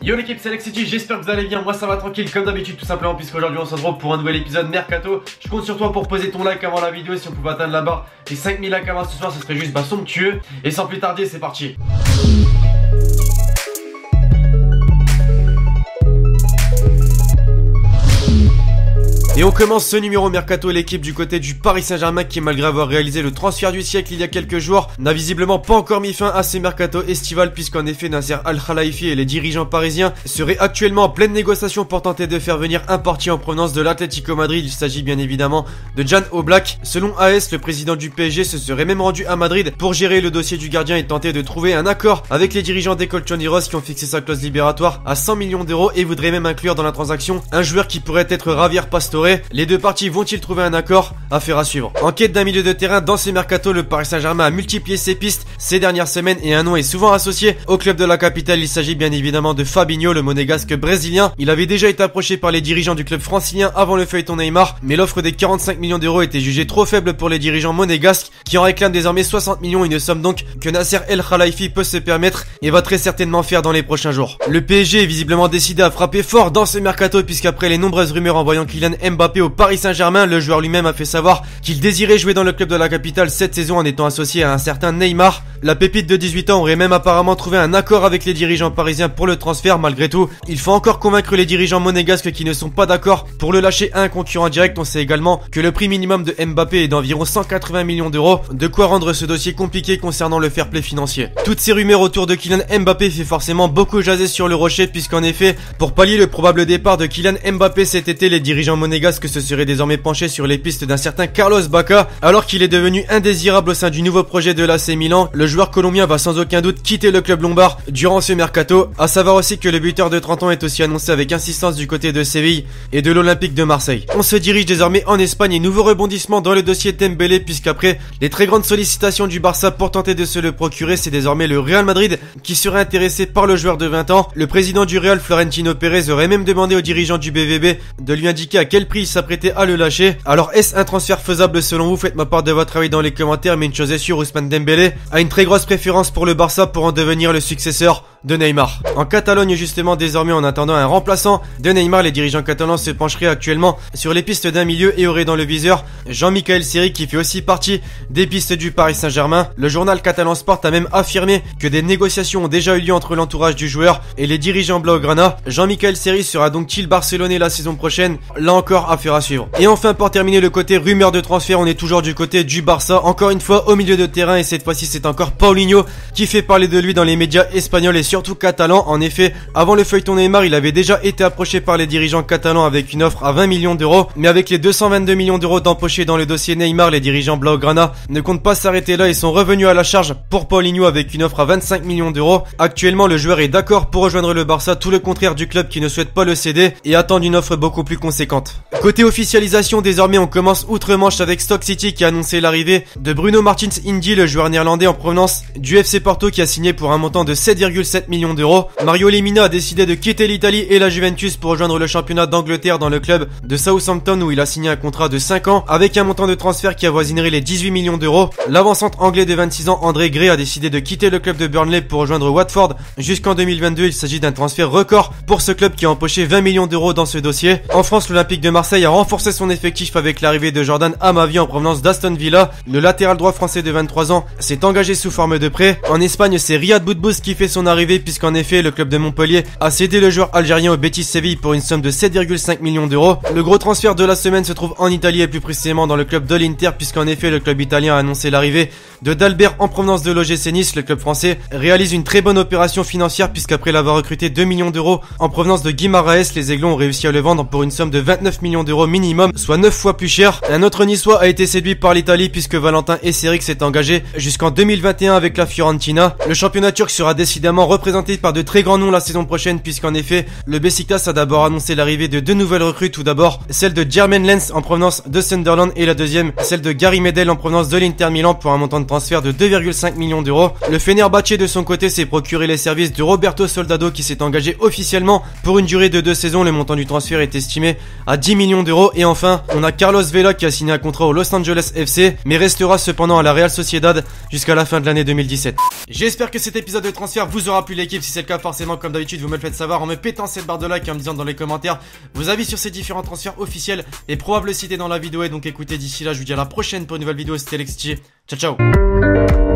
Yo l'équipe, c'est Alex City, j'espère que vous allez bien, moi ça va tranquille comme d'habitude tout simplement puisqu'aujourd'hui on se retrouve pour un nouvel épisode Mercato. Je compte sur toi pour poser ton like avant la vidéo, si on pouvait atteindre la barre des 5000 likes avant ce soir ce serait juste somptueux. Et sans plus tarder c'est parti. Et on commence ce numéro Mercato, l'équipe du côté du Paris Saint-Germain qui, malgré avoir réalisé le transfert du siècle il y a quelques jours, n'a visiblement pas encore mis fin à ce mercato estival, puisqu'en effet Nasser Al-Khelaifi et les dirigeants parisiens seraient actuellement en pleine négociation pour tenter de faire venir un parti en provenance de l'Atlético Madrid. Il s'agit bien évidemment de Jan Oblak. Selon AS, le président du PSG se serait même rendu à Madrid pour gérer le dossier du gardien et tenter de trouver un accord avec les dirigeants des Colchoneros qui ont fixé sa clause libératoire à 100 millions d'euros et voudraient même inclure dans la transaction un joueur qui pourrait être Javier Pastore. Les deux parties vont-ils trouver un accord? Affaire à suivre. En quête d'un milieu de terrain dans ces mercato, le Paris Saint-Germain a multiplié ses pistes ces dernières semaines et un nom est souvent associé au club de la capitale. Il s'agit bien évidemment de Fabinho, le monégasque brésilien. Il avait déjà été approché par les dirigeants du club francilien avant le feuilleton Neymar, mais l'offre des 45 millions d'euros était jugée trop faible pour les dirigeants monégasques qui en réclament désormais 60 millions, une somme donc que Nasser El-Khelaifi peut se permettre et va très certainement faire dans les prochains jours. Le PSG est visiblement décidé à frapper fort dans ce mercato puisqu'après les nombreuses rumeurs envoyant Kylian Mbappé au Paris Saint-Germain, le joueur lui-même a fait savoir qu'il désirait jouer dans le club de la capitale cette saison en étant associé à un certain Neymar. La pépite de 18 ans aurait même apparemment trouvé un accord avec les dirigeants parisiens pour le transfert. Malgré tout, il faut encore convaincre les dirigeants monégasques qui ne sont pas d'accord pour le lâcher à un concurrent direct. On sait également que le prix minimum de Mbappé est d'environ 180 millions d'euros, de quoi rendre ce dossier compliqué concernant le fair play financier. Toutes ces rumeurs autour de Kylian Mbappé fait forcément beaucoup jaser sur le rocher puisqu'en effet, pour pallier le probable départ de Kylian Mbappé cet été, les dirigeants monégasques se seraient désormais penchés sur les pistes d'un certain Carlos Bacca, alors qu'il est devenu indésirable au sein du nouveau projet de l'AC Milan. Le joueur colombien va sans aucun doute quitter le club lombard durant ce mercato. À savoir aussi que le buteur de 30 ans est aussi annoncé avec insistance du côté de Séville et de l'Olympique de Marseille. On se dirige désormais en Espagne et nouveau rebondissement dans le dossier Dembélé puisqu'après les très grandes sollicitations du Barça pour tenter de se le procurer, c'est désormais le Real Madrid qui serait intéressé par le joueur de 20 ans. Le président du Real, Florentino Pérez, aurait même demandé aux dirigeants du BVB de lui indiquer à quel prix il s'apprêtait à le lâcher. Alors est-ce un transfert faisable selon vous? Faites-moi part de votre avis dans les commentaires, mais une chose est sûre, Ousmane Dembélé a une très grosse préférence pour le Barça pour en devenir le successeur de Neymar. En Catalogne justement, désormais en attendant un remplaçant de Neymar, les dirigeants catalans se pencheraient actuellement sur les pistes d'un milieu et auraient dans le viseur Jean-Michel Seri qui fait aussi partie des pistes du Paris Saint-Germain. Le journal catalan Sport a même affirmé que des négociations ont déjà eu lieu entre l'entourage du joueur et les dirigeants blaugrana. Jean-Michel Seri sera donc-il barcelonais la saison prochaine? Là encore, affaire à suivre. Et enfin, pour terminer le côté rumeur de transfert, on est toujours du côté du Barça, encore une fois au milieu de terrain, et cette fois-ci c'est encore Paulinho qui fait parler de lui dans les médias espagnols et surtout catalans. En effet, avant le feuilleton Neymar, il avait déjà été approché par les dirigeants catalans avec une offre à 20 millions d'euros, mais avec les 222 millions d'euros d'empochés dans le dossier Neymar, les dirigeants blaugrana ne comptent pas s'arrêter là et sont revenus à la charge pour Paulinho avec une offre à 25 millions d'euros. Actuellement, le joueur est d'accord pour rejoindre le Barça, tout le contraire du club qui ne souhaite pas le céder et attend une offre beaucoup plus conséquente. Côté officialisation, désormais on commence outre-Manche avec Stoke City qui a annoncé l'arrivée de Bruno Martins Indi, le joueur néerlandais en provenance du FC Porto qui a signé pour un montant de 7,7 millions d'euros. Mario Lemina a décidé de quitter l'Italie et la Juventus pour rejoindre le championnat d'Angleterre dans le club de Southampton où il a signé un contrat de 5 ans avec un montant de transfert qui avoisinerait les 18 millions d'euros. L'avancante anglais de 26 ans André Gray a décidé de quitter le club de Burnley pour rejoindre Watford jusqu'en 2022. Il s'agit d'un transfert record pour ce club qui a empoché 20 millions d'euros dans ce dossier. En France, l'Olympique de Marseille a renforcé son effectif avec l'arrivée de Jordan Amavi en provenance d'Aston Villa. Le latéral droit français de 23 ans s'est engagé sous forme de prêt. En Espagne, c'est Riyad Boudbouz qui fait son arrivée puisqu'en effet le club de Montpellier a cédé le joueur algérien au Betis Séville pour une somme de 7,5 millions d'euros. Le gros transfert de la semaine se trouve en Italie et plus précisément dans le club de l'Inter puisqu'en effet le club italien a annoncé l'arrivée de Dalbert en provenance de l'OGC Nice. Le club français réalise une très bonne opération financière puisqu'après l'avoir recruté 2 millions d'euros en provenance de Guimaraes, les Aiglons ont réussi à le vendre pour une somme de 29 millions d'euros minimum, soit 9 fois plus cher. Un autre Niçois a été séduit par l'Italie puisque Valentin Esseric s'est engagé jusqu'en 2021 avec la Fiorentina. Le championnat turc sera décidément représenté par de très grands noms la saison prochaine puisqu'en effet le Beşiktaş a d'abord annoncé l'arrivée de deux nouvelles recrues. Tout d'abord celle de Jermaine Lens en provenance de Sunderland et la deuxième celle de Gary Medel en provenance de l'Inter Milan pour un montant de transfert de 2,5 millions d'euros. Le Fenerbahçe de son côté s'est procuré les services de Roberto Soldado qui s'est engagé officiellement pour une durée de 2 saisons. Le montant du transfert est estimé à 10 millions d'euros. Et enfin on a Carlos Vela qui a signé un contrat au Los Angeles FC mais restera cependant à la Real Sociedad jusqu'à la fin de l'année 2017. J'espère que cet épisode de transfert vous aura plu l'équipe. Si c'est le cas, forcément comme d'habitude vous me le faites savoir en me pétant cette barre de like et en me disant dans les commentaires vos avis sur ces différents transferts officiels et probables cités dans la vidéo. Et donc écoutez, d'ici là je vous dis à la prochaine pour une nouvelle vidéo. C'était LXG, ciao ciao.